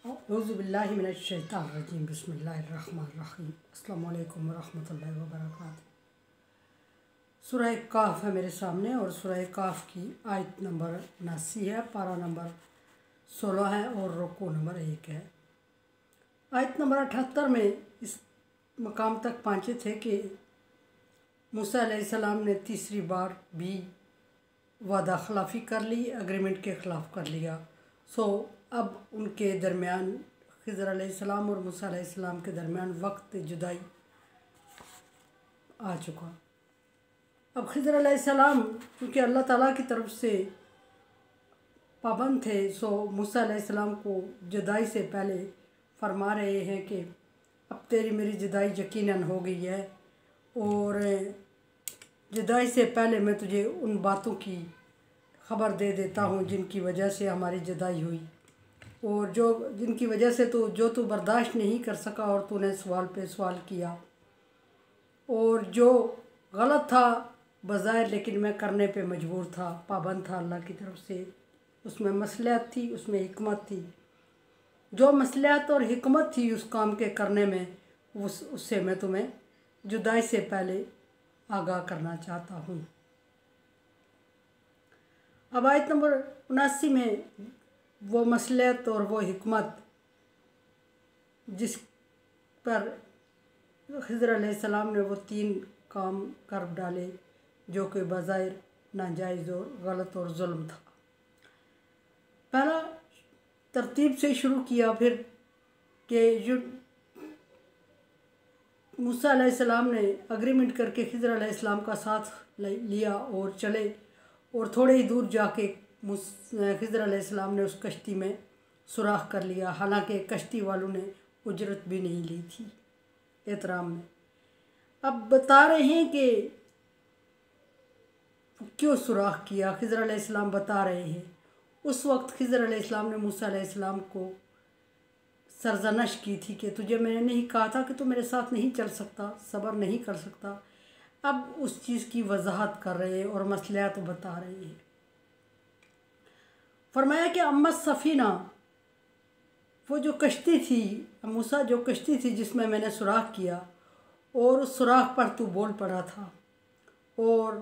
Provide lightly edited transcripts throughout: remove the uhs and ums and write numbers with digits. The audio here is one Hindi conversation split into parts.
औज़ुबिल्लाहि मिनश्शैतानिर्रजीम बिस्मिल्लाहिर्रहमानिर्रहीम अस्सलामु अलैकुम वरहमतुल्लाहि वबरकातुहू। सूरह काफ है मेरे सामने और सूरह काफ की आयत नंबर 79 है, पारा नंबर 16 है और रुकू नंबर 1 है। आयत नंबर 78 में इस मकाम तक पहुँचे थे कि मूसा अलैहिस्सलाम ने तीसरी बार भी वादा खिलाफ़ी कर ली, एग्रीमेंट के ख़िलाफ़ कर लिया। अब उनके दरमियान खिज़र अलैहिस्सलाम और मूसा अलैहिस्सलाम के दरमियान वक्त जुदाई आ चुका। अब खिज़र अलैहिस्सलाम क्योंकि अल्लाह ताला की तरफ से पाबंद थे, मूसा अलैहिस्सलाम को जुदाई से पहले फरमा रहे हैं कि अब तेरी मेरी जुदाई यकीनन हो गई है और जुदाई से पहले मैं तुझे उन बातों की ख़बर दे देता हूँ जिनकी वजह से हमारी जुदाई हुई और जिनकी वजह से तू बर्दाश्त नहीं कर सका और तूने सवाल पे सवाल किया और जो गलत था बज़ाहिर, लेकिन मैं करने पे मजबूर था, पाबंद था अल्लाह की तरफ से। उसमें मसलहत थी, उसमें हिकमत थी। जो मसलहत और हिकमत थी उस काम के करने में, उससे मैं तुम्हें जुदाई से पहले आगाह करना चाहता हूँ। अब आयत नंबर 79 में वो मसलहत और वो हिकमत जिस पर खिज़र अलैहिस्सलाम ने वो 3 काम कर डाले जो कि बज़ाहिर नाजायज़ और गलत और जुल्म था। पहला तरतीब से शुरू किया, फिर कि मूसा अलैहिस्सलाम ने एग्रीमेंट करके खिज़र अलैहिस्सलाम का साथ लिया और चले और थोड़े ही दूर जाके खिज़र अलैहिस्सलाम ने उस कश्ती में सुराख कर लिया, हालांकि कश्ती वालों ने उजरत भी नहीं ली थी एहतराम में। अब बता रहे हैं कि क्यों सुराख किया। खिज़र अलैहिस्सलाम बता रहे हैं उस वक्त खिज़र अलैहिस्सलाम ने मूसा अलैहिस्सलाम को सरजनश की थी कि तुझे मैंने नहीं कहा था कि तू मेरे साथ नहीं चल सकता, सब्र नहीं कर सकता। अब उस चीज़ की वजाहत कर रहे हैं और मसलहत बता रहे हैं। फरमाया कि अम्मा सफ़ीना, वो जो कश्ती थी मूसा, जो कश्ती थी जिसमें मैंने सुराख किया और उस सुराख पर तू बोल पड़ा था और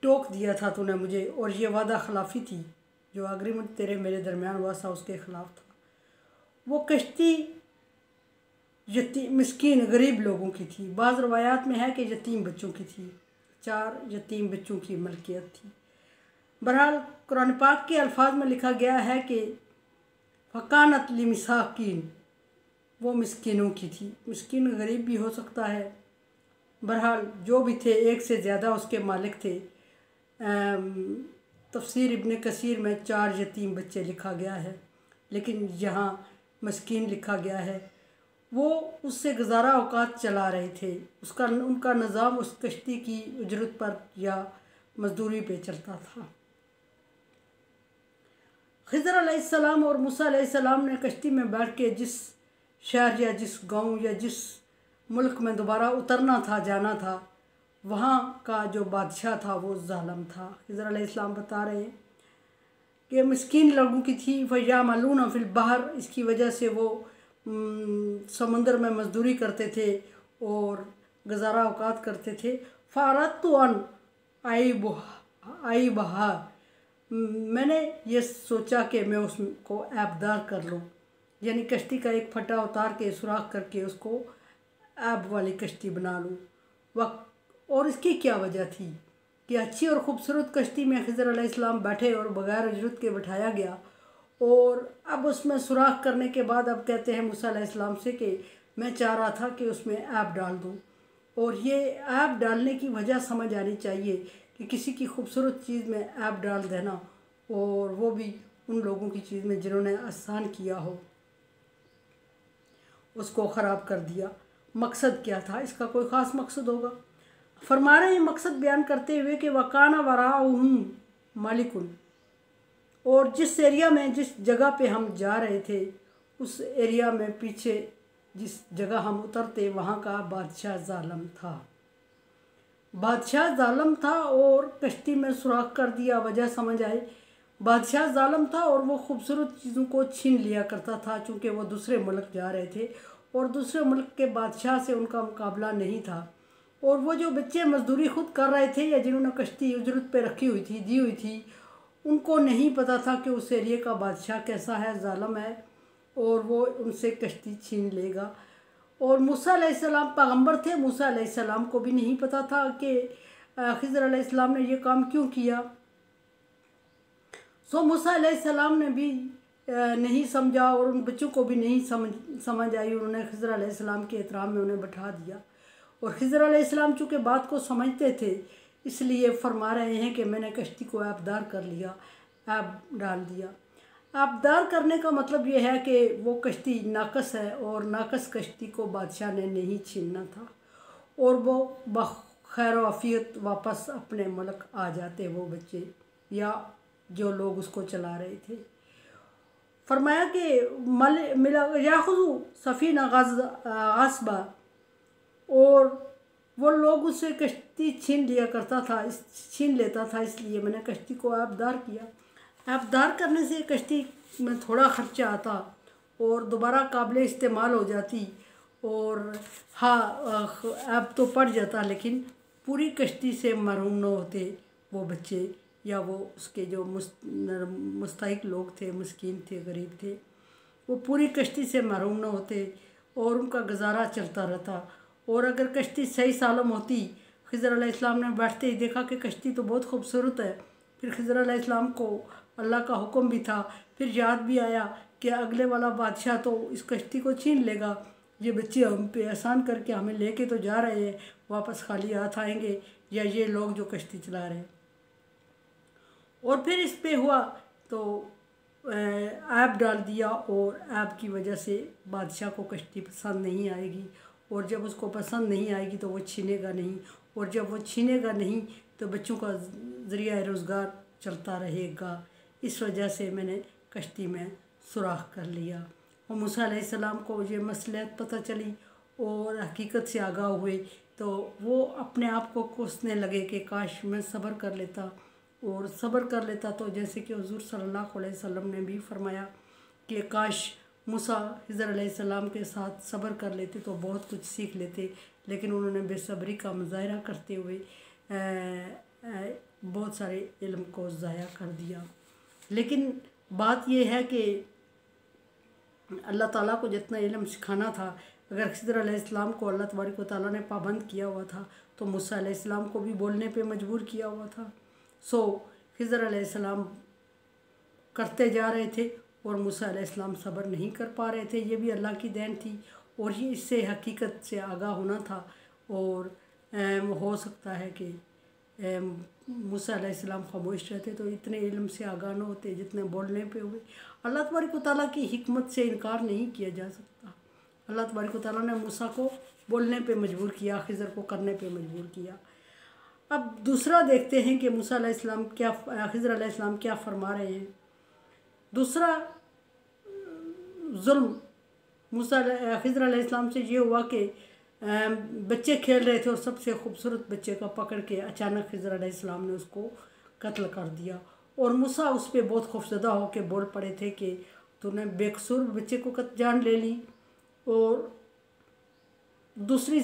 टोक दिया था तूने मुझे, और ये वादा खिलाफ़ी थी जो एग्रीमेंट तेरे मेरे दरमियान हुआ था उसके ख़िलाफ़ था। वो कश्ती मिस्कीन गरीब लोगों की थी। बाज़ रवायात में है कि यतीम बच्चों की थी, 4 यतीम बच्चों की मलकियत थी। बहरहाल कुरान पाक के अल्फाज में लिखा गया है कि फ़कानत लिमसाकीन, वो मिस्कीनों की थी। मिस्कीन गरीब भी हो सकता है, बहरहाल जो भी थे, एक से ज़्यादा उसके मालिक थे। तफसीर इब्न कसीर में 4 यतीम बच्चे लिखा गया है, लेकिन यहाँ मिस्कीन लिखा गया है। वो उससे गुजारा औकात चला रहे थे। उनका निज़ाम उस कश्ती की उजरत पर या मजदूरी पे चलता था। खिज़र अलैहिस्सलाम और मूसा अलैहिस्सलाम ने कश्ती में बैठ के जिस शहर या जिस गांव या जिस मुल्क में दोबारा उतरना था, जाना था, वहाँ का जो बादशाह था वो जालिम था। खिज़र अलैहिस्सलाम बता रहे हैं कि मिस्कीन लोगों की थी। फ़यामलून फ़िल बहर, इसकी वजह से वो समंदर में मजदूरी करते थे और गुजारा औकात करते थे। फ़ारतु अन आई बहा, मैंने ये सोचा कि मैं उसको ऐबदार कर लूँ, यानी कश्ती का एक फटा उतार के सुराख करके उसको ऐब वाली कश्ती बना लूँ। और इसकी क्या वजह थी कि अच्छी और ख़ूबसूरत कश्ती में खिज़र अलैहिस्सलाम बैठे और बग़ैर उजरत के बिठाया गया, और अब उसमें सुराख करने के बाद अब कहते हैं मूसा अलैहिस्सलाम से कि मैं चाह रहा था कि उसमें ऐब डाल दूँ। और ये ऐब डालने की वजह समझ आनी चाहिए कि किसी की खूबसूरत चीज़ में ऐब डाल देना, और वो भी उन लोगों की चीज़ में जिन्होंने आसान किया हो, उसको ख़राब कर दिया। मकसद क्या था? इसका कोई ख़ास मकसद होगा। फरमा रहे हैं मकसद बयान करते हुए कि वकाना वराअहुम मालिकुन, और जिस एरिया में, जिस जगह पे हम जा रहे थे, उस एरिया में पीछे जिस जगह हम उतरते वहाँ का बादशाह जालिम था। बादशाह जालिम था और कश्ती में सुराख कर दिया। वजह समझ आई, बादशाह जालिम था और वो खूबसूरत चीज़ों को छीन लिया करता था, चूँकि वो दूसरे मुल्क जा रहे थे और दूसरे मुल्क के बादशाह से उनका मुकाबला नहीं था। और वो जो बच्चे मजदूरी खुद कर रहे थे या जिन्होंने कश्ती उजरत पे रखी हुई थी, दी हुई थी, उनको नहीं पता था कि उस एरिए का बादशाह कैसा है, जालिम है और वो उनसे कश्ती छीन लेगा। और मूसा अलैहिस्सलाम पैगंबर थे, मूसा अलैहिस्सलाम को भी नहीं पता था कि खिज़र अलैहिस्सलाम ने ये काम क्यों किया। सो मूसा अलैहिस्सलाम ने भी नहीं समझा और उन बच्चों को भी नहीं समझ आई। उन्होंने खिज़र अलैहिस्सलाम के एहतराम में उन्हें बैठा दिया और खिज़र अलैहिस्सलाम चूँकि बात को समझते थे इसलिए फरमा रहे हैं कि मैंने कश्ती को आबदार कर लिया, आब डाल दिया। आबदार करने का मतलब ये है कि वो कश्ती नाकस है और नाकस कश्ती को बादशाह ने नहीं छीनना था और वो बखैर आफियत वापस अपने मुल्क आ जाते वो बच्चे या जो लोग उसको चला रहे थे। फरमाया कि मिला याखुज़ु सफ़ीना गस्बा, और वो लोग उससे कश्ती छीन लिया करता था, छीन लेता था, इसलिए मैंने कश्ती को आबदार किया। आबदार करने से कश्ती में थोड़ा खर्चा आता और दोबारा काबिल इस्तेमाल हो जाती और हाँ अब तो पड़ जाता, लेकिन पूरी कश्ती से महरूम न होते वो बच्चे या वो उसके जो मुस्तहिक लोग थे, मस्कीन थे, गरीब थे, वो पूरी कश्ती से महरूम न होते और उनका गुजारा चलता रहता। और अगर कश्ती सही सालम होती, खिज़र अलैहिस्सलाम ने बैठते ही देखा कि कश्ती तो बहुत खूबसूरत है, फिर खिज़र अलैहिस्सलाम को अल्लाह का हुक्म भी था, फिर याद भी आया कि अगले वाला बादशाह तो इस कश्ती को छीन लेगा, ये बच्चे हम पे एहसान करके हमें लेके तो जा रहे हैं, वापस खाली हाथ आएंगे या ये लोग जो कश्ती चला रहे हैं। और फिर इस पे हुआ तो ऐप डाल दिया और ऐप की वजह से बादशाह को कश्ती पसंद नहीं आएगी और जब उसको पसंद नहीं आएगी तो वो छीनेगा नहीं और जब वो छीनेगा नहीं तो बच्चों का ज़रिया रोज़गार चलता रहेगा। इस वजह से मैंने कश्ती में सुराख कर लिया। और मूसा अलैहिस्सलाम को ये मसलहत पता चली और हकीकत से आगाह हुए तो वो अपने आप को कोसने लगे कि काश मैं सब्र कर लेता और सब्र कर लेता तो जैसे कि हुज़ूर सल्लल्लाहु अलैहि वसल्लम ने भी फरमाया कि काश मूसा खिज़र अलैहिस्सलाम के साथ सब्र कर लेते तो बहुत कुछ सीख लेते, लेकिन उन्होंने बेसब्री का मुज़ाहिरा करते हुए बहुत सारे इल्म को ज़ाया कर दिया। लेकिन बात यह है कि अल्लाह ताला को जितना इल्म सिखाना था, अगर खिज़र अलैहिस्सलाम को अल्लाह तबारक व तआला ने पाबंद किया हुआ था तो मूसा अलैहिस्सलाम को भी बोलने पे मजबूर किया हुआ था। सो खिज़र अलैहिस्सलाम करते जा रहे थे और मूसा अलैहिस्सलाम सब्र नहीं कर पा रहे थे। ये भी अल्लाह की देन थी और ये इससे हकीकत से आगाह होना था और हो सकता है कि मूसा अलैहिस्सलाम खामोश रहते तो इतने इल्म से आगाह न होते जितने बोलने पे हुए। अल्लाह तबारक व तआला की हिकमत से इनकार नहीं किया जा सकता। अल्लाह तबारक व तआला ने मूसा को बोलने पे मजबूर किया, खिज़र को करने पे मजबूर किया। अब दूसरा देखते हैं कि मूसा अलैहिस्सलाम क्या, खिज़र अलैहिस्सलाम क्या फरमा रहे हैं। दूसरा जुल्म मूसा खिज़र अलैहिस्सलाम से ये हुआ कि बच्चे खेल रहे थे और सबसे खूबसूरत बच्चे का पकड़ के अचानक खिज़र अलैहिस्सलाम ने उसको कत्ल कर दिया और मूसा उस पर बहुत खौफजदा होकर बोल पड़े थे कि तूने बेकसूर बच्चे को जान ले ली। और दूसरी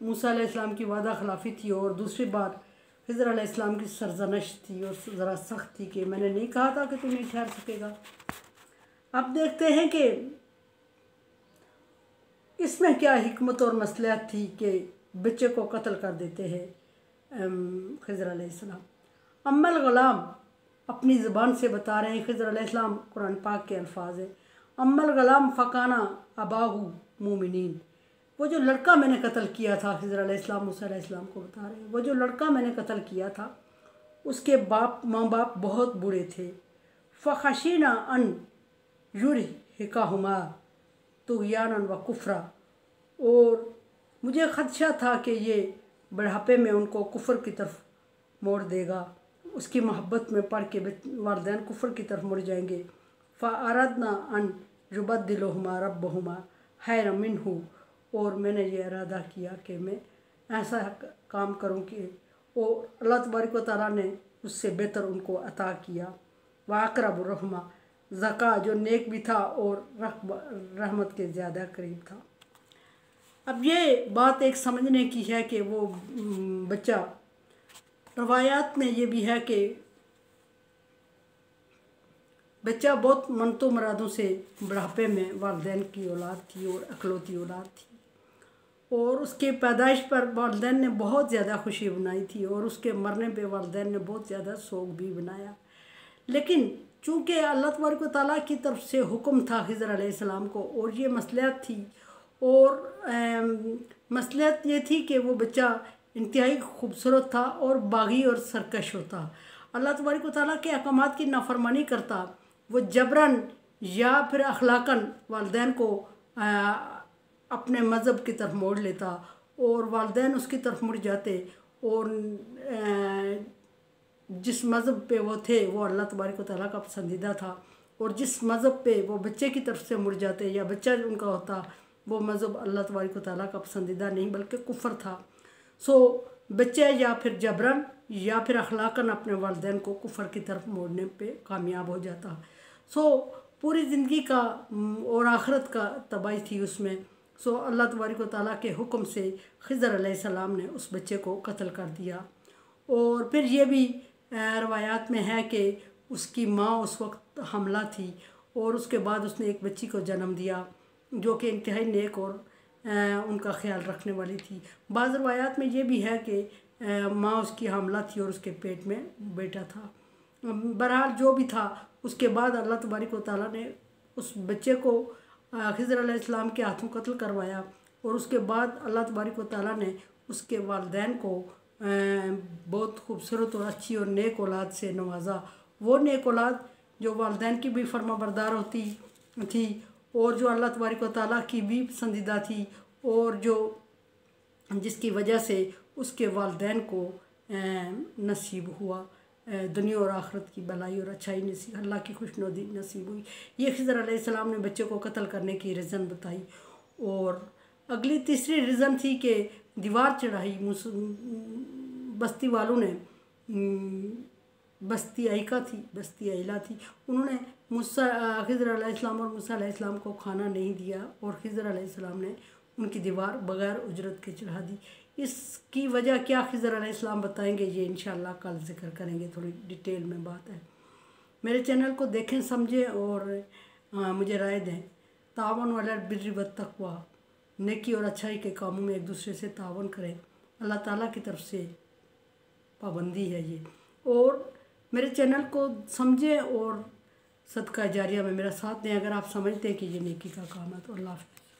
मूसा अलैहिस्सलाम की वादा खिलाफ़ी थी और दूसरी बार खिज़र अलैहिस्सलाम की सरजनश थी और ज़रा सख्त थी कि मैंने नहीं कहा था कि तू नहीं ठहर सकेगा। अब देखते हैं कि इसमें क्या हिकमत और मसलहत थी कि बच्चे को कत्ल कर देते हैं खिज़र अलैहिस्सलाम। अम्मल ग़ुलाम अपनी ज़बान से बता रहे हैं, खिज़र अलैहिस्सलाम कुरान पाक के अल्फाज हैं। अम्मल ग़ुलाम फ़काना अबाहू मोमिनीन, वो जो लड़का मैंने कत्ल किया था, खिज़र अलैहिस्सलाम मूसा अलैहिस्सलाम को बता रहे हैं, वो जो लड़का मैंने कत्ल किया था उसके माँ बाप बहुत बूढ़े थे। फ़खशीना अन युरहिकाहुमा तुग़यानन व कुफ्रा, और मुझे ख़दशा था कि ये बुढ़ापे में उनको कुफ्र की तरफ मोड़ देगा, उसकी मोहब्बत में पड़ के वालिदैन कुफ्र की तरफ मुड़ जाएंगे। फ़अरदना अन युबद्दिलहुमा रब्बहुमा खैरम मिन्हु, और मैंने ये इरादा किया कि मैं ऐसा काम करूं कि वो अल्लाह तबारक व तआला ने उससे बेहतर उनको अता किया। वाकरब रहमा, ज़का जो नेक भी था और रहमत के ज़्यादा करीब था। अब ये बात एक समझने की है कि वो बच्चा, रवायात में ये भी है कि बच्चा बहुत मनतो मुरादों से बुढ़ापे में वालिदैन की औलाद थी और अकलौती औलाद थी, और उसके पैदाइश पर वालिदैन ने बहुत ज़्यादा खुशी बनाई थी और उसके मरने पे वालिदैन ने बहुत ज़्यादा शोक भी बनाया। लेकिन चूँकि अल्लाह तबारक व तआला की तरफ से हुक्म था खिज़र अलैहिस्सलाम को, और ये मसलहत थी, और मसलहत ये थी कि वो बच्चा इंतहाई खूबसूरत था और बागी और सरकश होता, अल्लाह तबारक व तआला के अहकामात की नाफरमानी करता, वो जबरन या फिर अखलाकन वालिदैन को अपने मज़हब की तरफ मोड़ लेता, और वालिदैन उसकी तरफ मुड़ जाते, और जिस मज़हब पे वो थे वो अल्लाह तबारक व तआला का पसंदीदा था, और जिस मज़हब पे वो बच्चे की तरफ से मुड़ जाते या बच्चा उनका होता, वो मज़हब अल्लाह तबारक व तआला का पसंदीदा नहीं बल्कि कुफ्र था। सो बच्चे या फिर जबरन या फिर अखलाकन अपने वालिदैन को कुफ्र की तरफ मोड़ने पे कामयाब हो जाता। सो पूरी ज़िंदगी का और आखिरत का तबाही थी उसमें। सो अल्लाह तबारक व तआला के हुक्म से खिज़र अलैहिस्सलाम ने उस बच्चे को कत्ल कर दिया। और फिर ये भी रवायात में है कि उसकी माँ उस वक्त हमला थी, और उसके बाद उसने एक बच्ची को जन्म दिया जो कि इंतहाई नेक और उनका ख्याल रखने वाली थी। बाज़ रवायात में ये भी है कि माँ उसकी हमला थी और उसके पेट में बेटा था। बहरहाल जो भी था, उसके बाद अल्लाह तबारक व तआला ने उस बच्चे को खिज़र अलैहिस्सलाम के हाथों कत्ल करवाया, और उसके बाद अल्लाह तबारक व तआला ने उसके वालिदैन को बहुत खूबसूरत और अच्छी और नेक औलाद से नवाजा। वो नेक औलाद जो वालिदैन की भी फर्माबरदार होती थी, और जो अल्लाह तबारक व तआला की भी पसंदीदा थी, और जो जिसकी वजह से उसके वालिदैन को नसीब हुआ दुनिया और आखिरत की भलाई और अच्छाई नसीब, अल्लाह की खुशनुदी नसीब हुई। ये खिज़र अलैहिस्सलाम ने बच्चे को कत्ल करने की रीज़न बताई। और अगली तीसरी रीज़न थी कि दीवार चढ़ाई बस्ती वालों ने, बस्ती अयला थी, उन्होंने खिज़र अलैहिस्सलाम और मूसा अलैहिस्सलाम को खाना नहीं दिया, और खिज़र अलैहिस्सलाम ने उनकी दीवार बग़ैर उजरत के चढ़ा दी। इसकी वजह क्या खिज़र अलैहिस्सलाम बताएंगे, ये इंशाअल्लाह कल जिक्र करेंगे, थोड़ी डिटेल में बात है। मेरे चैनल को देखें, समझें और मुझे राय दें। तावन अलल बिर्रि वत तक़वा, नेकी और अच्छाई के कामों में एक दूसरे से तावन करें, अल्लाह ताला की तरफ से पाबंदी है ये। और मेरे चैनल को समझें और सदका जारिया में मेरा साथ दें अगर आप समझते हैं कि ये नेकी का काम है। तो अल्लाह हाफ़िज़।